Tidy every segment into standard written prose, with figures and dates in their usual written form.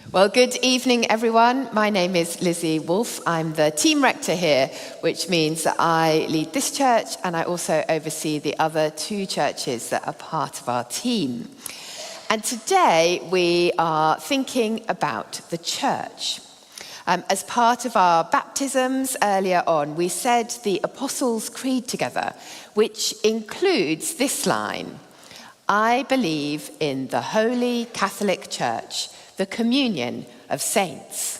Well, good evening, everyone. My name is Lizzy Woolf. I'm the team rector here, which means that I lead this church and I also oversee the other two churches that are part of our team. And today we are thinking about the church. As part of our baptisms earlier on, we said the Apostles' Creed together, which includes this line: I believe in the Holy Catholic Church, the communion of saints.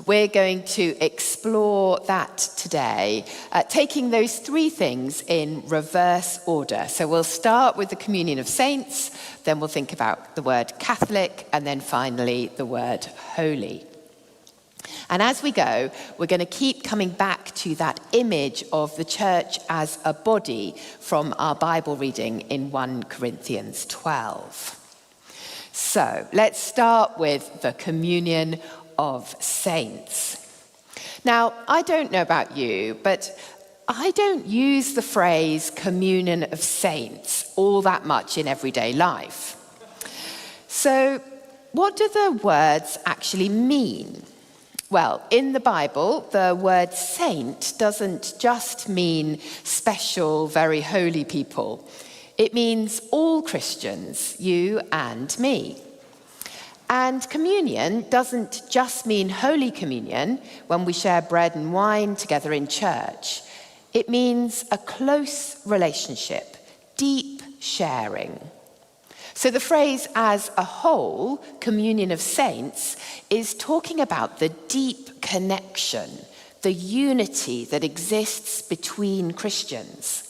We're going to explore that today, taking those three things in reverse order. So we'll start with the communion of saints, then we'll think about the word Catholic, and then finally the word holy. And as we go, we're going to keep coming back to that image of the church as a body from our Bible reading in 1 Corinthians 12. So let's start with the communion of saints. Now, I don't know about you, but I don't use the phrase communion of saints all that much in everyday life. So what do the words actually mean? Well, in the Bible, the word saint doesn't just mean special, very holy people. It means all Christians, you and me. And communion doesn't just mean Holy Communion, when we share bread and wine together in church. It means a close relationship, deep sharing. So the phrase as a whole, communion of saints, is talking about the deep connection, the unity that exists between Christians.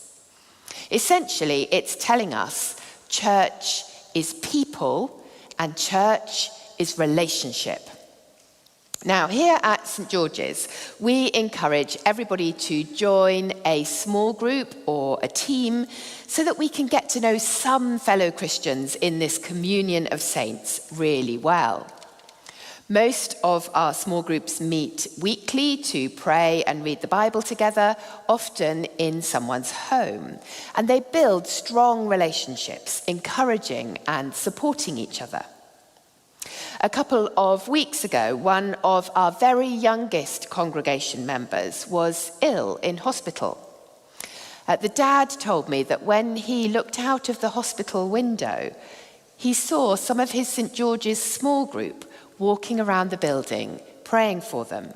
Essentially, it's telling us church is people and church is relationship. Now, here at St. George's, we encourage everybody to join a small group or a team so that we can get to know some fellow Christians in this communion of saints really well. Most of our small groups meet weekly to pray and read the Bible together, often in someone's home. And they build strong relationships, encouraging and supporting each other. A couple of weeks ago, one of our very youngest congregation members was ill in hospital. The dad told me that when he looked out of the hospital window, he saw some of his St. George's small group walking around the building, praying for them.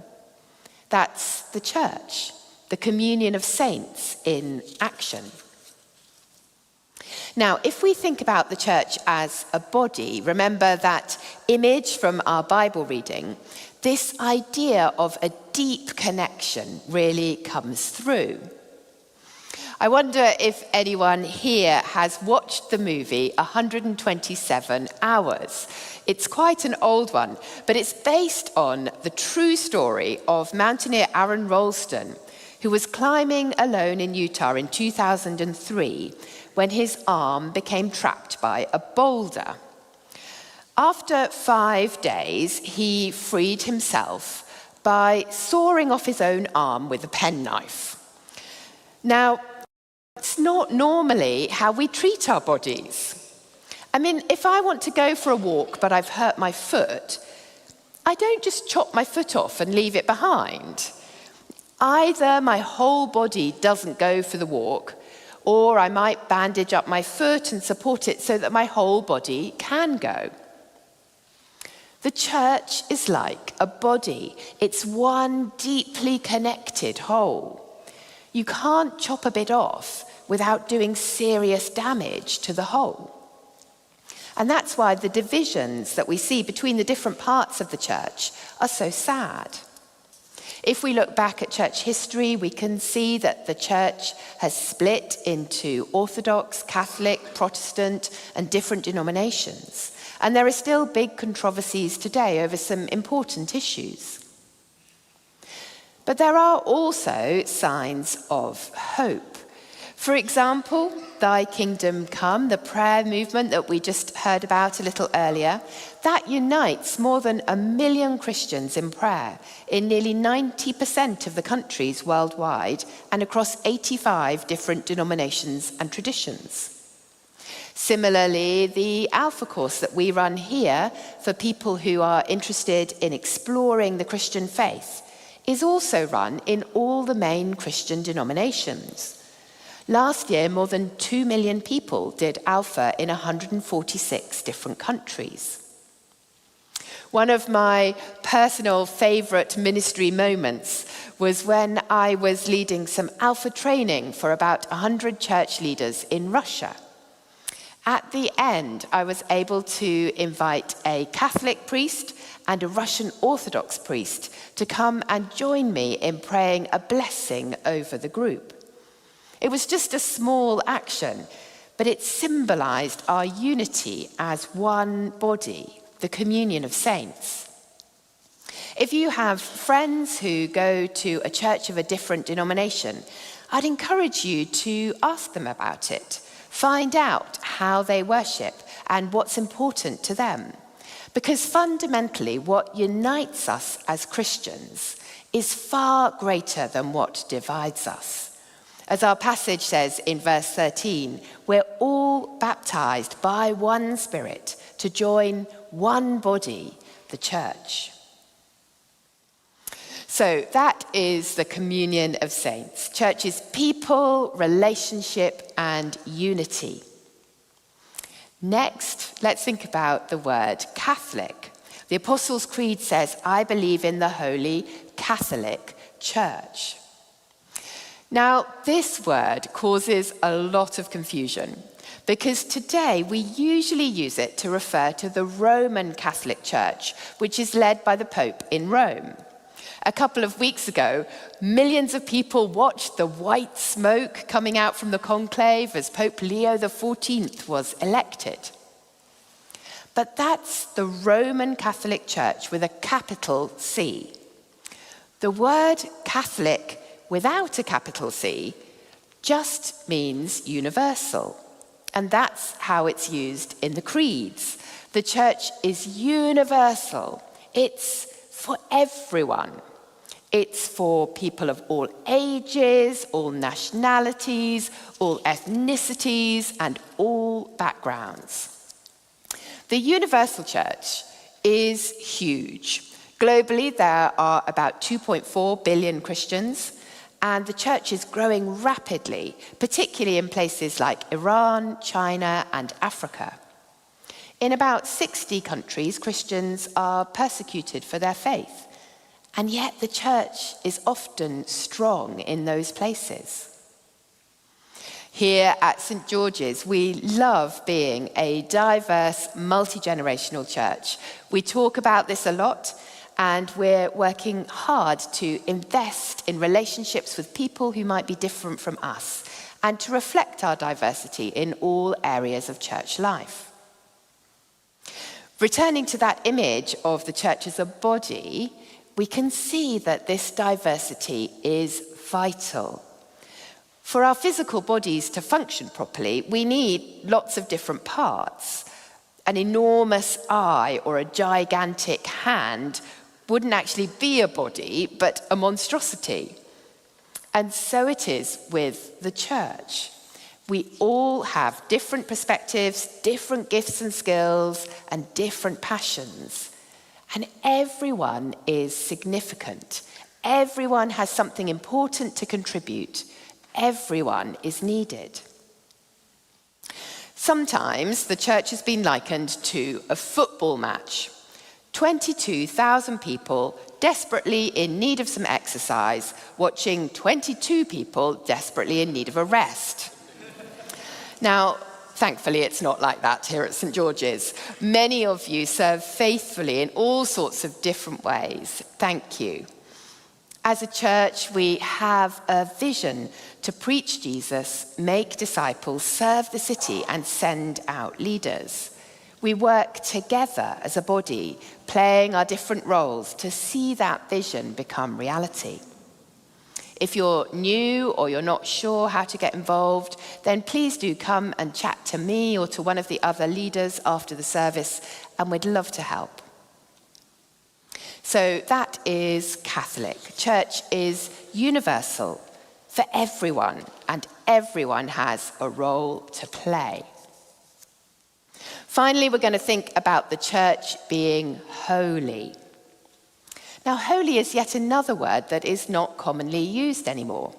That's the church, the communion of saints in action. Now, if we think about the church as a body, remember that image from our Bible reading, this idea of a deep connection really comes through. I wonder if anyone here has watched the movie 127 Hours. It's quite an old one, but it's based on the true story of mountaineer Aaron Ralston, who was climbing alone in Utah in 2003 when his arm became trapped by a boulder. After 5 days, he freed himself by sawing off his own arm with a penknife. Now, it's not normally how we treat our bodies. I mean, if I want to go for a walk but I've hurt my foot, I don't just chop my foot off and leave it behind. Either my whole body doesn't go for the walk, or I might bandage up my foot and support it so that my whole body can go. The church is like a body. It's one deeply connected whole. You can't chop a bit off without doing serious damage to the whole. And that's why the divisions that we see between the different parts of the church are so sad. If we look back at church history, we can see that the church has split into Orthodox, Catholic, Protestant, and different denominations. And there are still big controversies today over some important issues. But there are also signs of hope. For example, Thy Kingdom Come, the prayer movement that we just heard about a little earlier, that unites more than 1 million Christians in prayer in nearly 90% of the countries worldwide and across 85 different denominations and traditions. Similarly, the Alpha course that we run here for people who are interested in exploring the Christian faith is also run in all the main Christian denominations. Last year, more than 2 million people did Alpha in 146 different countries. One of my personal favourite ministry moments was when I was leading some Alpha training for about 100 church leaders in Russia. At the end, I was able to invite a Catholic priest and a Russian Orthodox priest to come and join me in praying a blessing over the group. It was just a small action, but it symbolized our unity as one body, the communion of saints. If you have friends who go to a church of a different denomination, I'd encourage you to ask them about it. Find out how they worship and what's important to them. Because fundamentally, what unites us as Christians is far greater than what divides us. As our passage says in verse 13, we're all baptized by one Spirit to join one body, the church. So that is the communion of saints. Church is people, relationship, and unity. Next, let's think about the word Catholic. The Apostles' Creed says, I believe in the Holy Catholic Church. Now, this word causes a lot of confusion because today we usually use it to refer to the Roman Catholic Church, which is led by the Pope in Rome. A couple of weeks ago, millions of people watched the white smoke coming out from the conclave as Pope Leo XIV was elected. But that's the Roman Catholic Church with a capital C. The word Catholic without a capital C just means universal. And that's how it's used in the creeds. The church is universal. It's for everyone. It's for people of all ages, all nationalities, all ethnicities, and all backgrounds. The universal church is huge. Globally, there are about 2.4 billion Christians, and the church is growing rapidly, particularly in places like Iran, China, and Africa. In about 60 countries, Christians are persecuted for their faith. And yet the church is often strong in those places. Here at St. George's, we love being a diverse, multi-generational church. We talk about this a lot, and we're working hard to invest in relationships with people who might be different from us, and to reflect our diversity in all areas of church life. Returning to that image of the church as a body, we can see that this diversity is vital. For our physical bodies to function properly, we need lots of different parts. An enormous eye or a gigantic hand wouldn't actually be a body, but a monstrosity. And so it is with the church. We all have different perspectives, different gifts and skills, and different passions. And everyone is significant. Everyone has something important to contribute. Everyone is needed. Sometimes the church has been likened to a football match. 22,000 people desperately in need of some exercise, watching 22 people desperately in need of a rest. Now, thankfully, it's not like that here at St. George's. Many of you serve faithfully in all sorts of different ways. Thank you. As a church, we have a vision to preach Jesus, make disciples, serve the city, and send out leaders. We work together as a body, playing our different roles to see that vision become reality. If you're new or you're not sure how to get involved, then please do come and chat to me or to one of the other leaders after the service, and we'd love to help. So that is Catholic. Church is universal for everyone, and everyone has a role to play. Finally, we're going to think about the church being holy. Now, holy is yet another word that is not commonly used anymore.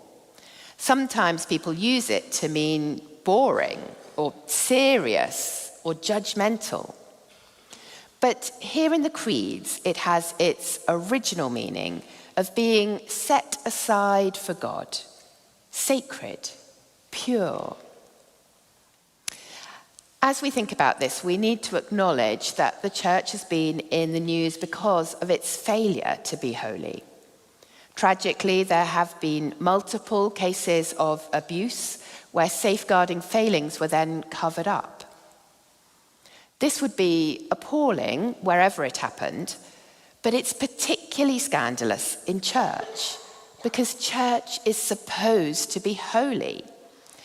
Sometimes people use it to mean boring or serious or judgmental. But here in the creeds, it has its original meaning of being set aside for God, sacred, pure. As we think about this, we need to acknowledge that the church has been in the news because of its failure to be holy. Tragically, there have been multiple cases of abuse where safeguarding failings were then covered up. This would be appalling wherever it happened, but it's particularly scandalous in church because church is supposed to be holy.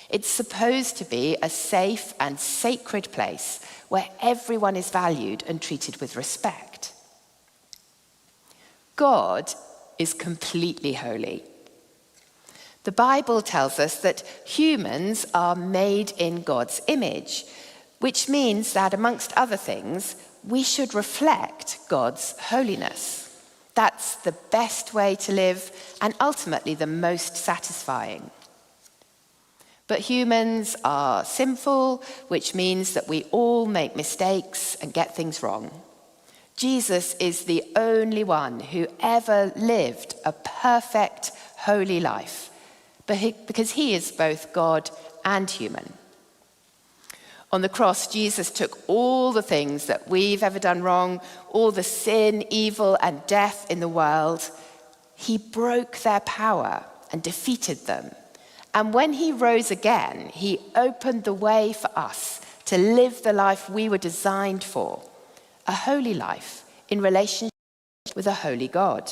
It's supposed to be a safe and sacred place where everyone is valued and treated with respect. God is completely holy. The Bible tells us that humans are made in God's image, which means that, amongst other things, we should reflect God's holiness. That's the best way to live and ultimately the most satisfying. But humans are sinful, which means that we all make mistakes and get things wrong. Jesus is the only one who ever lived a perfect, holy life, because he is both God and human. On the cross, Jesus took all the things that we've ever done wrong, all the sin, evil, and death in the world. He broke their power and defeated them. And when he rose again, he opened the way for us to live the life we were designed for, a holy life in relationship with a holy God.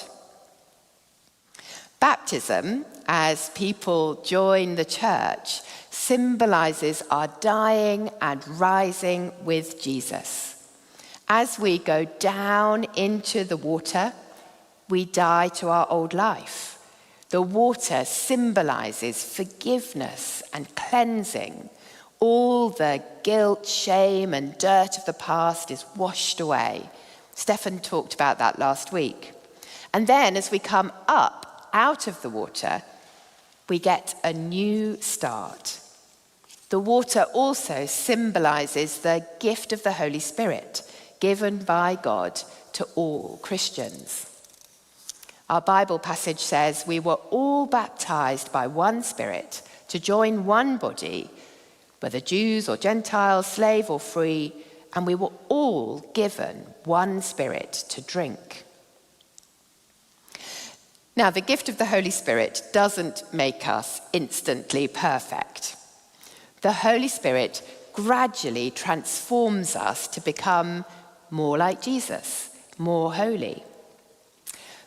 Baptism, as people join the church, symbolizes our dying and rising with Jesus. As we go down into the water, we die to our old life. The water symbolizes forgiveness and cleansing. All the guilt, shame, and dirt of the past is washed away. Stefan talked about that last week. And then as we come up out of the water, we get a new start. The water also symbolizes the gift of the Holy Spirit given by God to all Christians. Our Bible passage says we were all baptized by one Spirit to join one body, whether Jews or Gentiles, slave or free, and we were all given one Spirit to drink. Now, the gift of the Holy Spirit doesn't make us instantly perfect. The Holy Spirit gradually transforms us to become more like Jesus, more holy.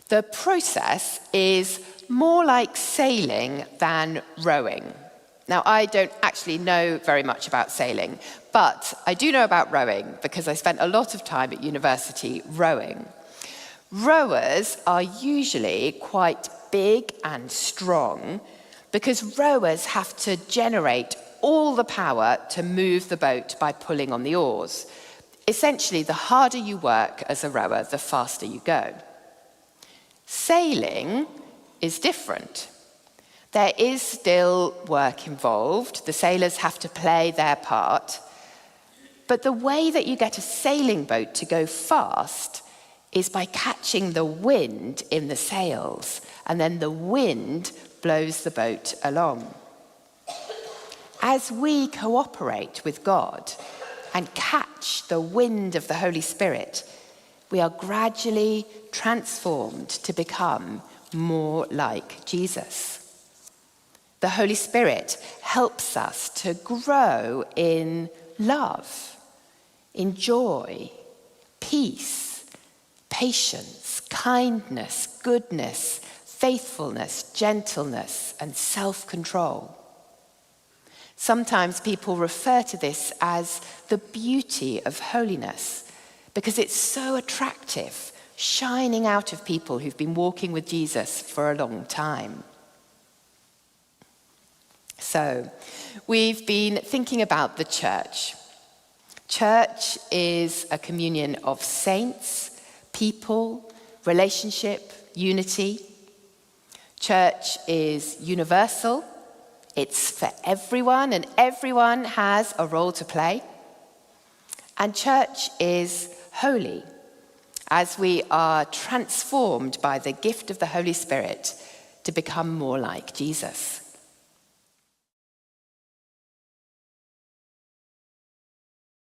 The process is more like sailing than rowing. Now, I don't actually know very much about sailing, but I do know about rowing because I spent a lot of time at university rowing. Rowers are usually quite big and strong because rowers have to generate all the power to move the boat by pulling on the oars. Essentially, the harder you work as a rower, the faster you go. Sailing is different. There is still work involved. The sailors have to play their part. But the way that you get a sailing boat to go fast is by catching the wind in the sails, and then the wind blows the boat along. As we cooperate with God and catch the wind of the Holy Spirit, we are gradually transformed to become more like Jesus. The Holy Spirit helps us to grow in love, in joy, peace, patience, kindness, goodness, faithfulness, gentleness, and self-control. Sometimes people refer to this as the beauty of holiness because it's so attractive, shining out of people who've been walking with Jesus for a long time. So, we've been thinking about the church. Church is a communion of saints, people, relationship, unity. Church is universal. It's for everyone, and everyone has a role to play. And church is holy, as we are transformed by the gift of the Holy Spirit to become more like Jesus.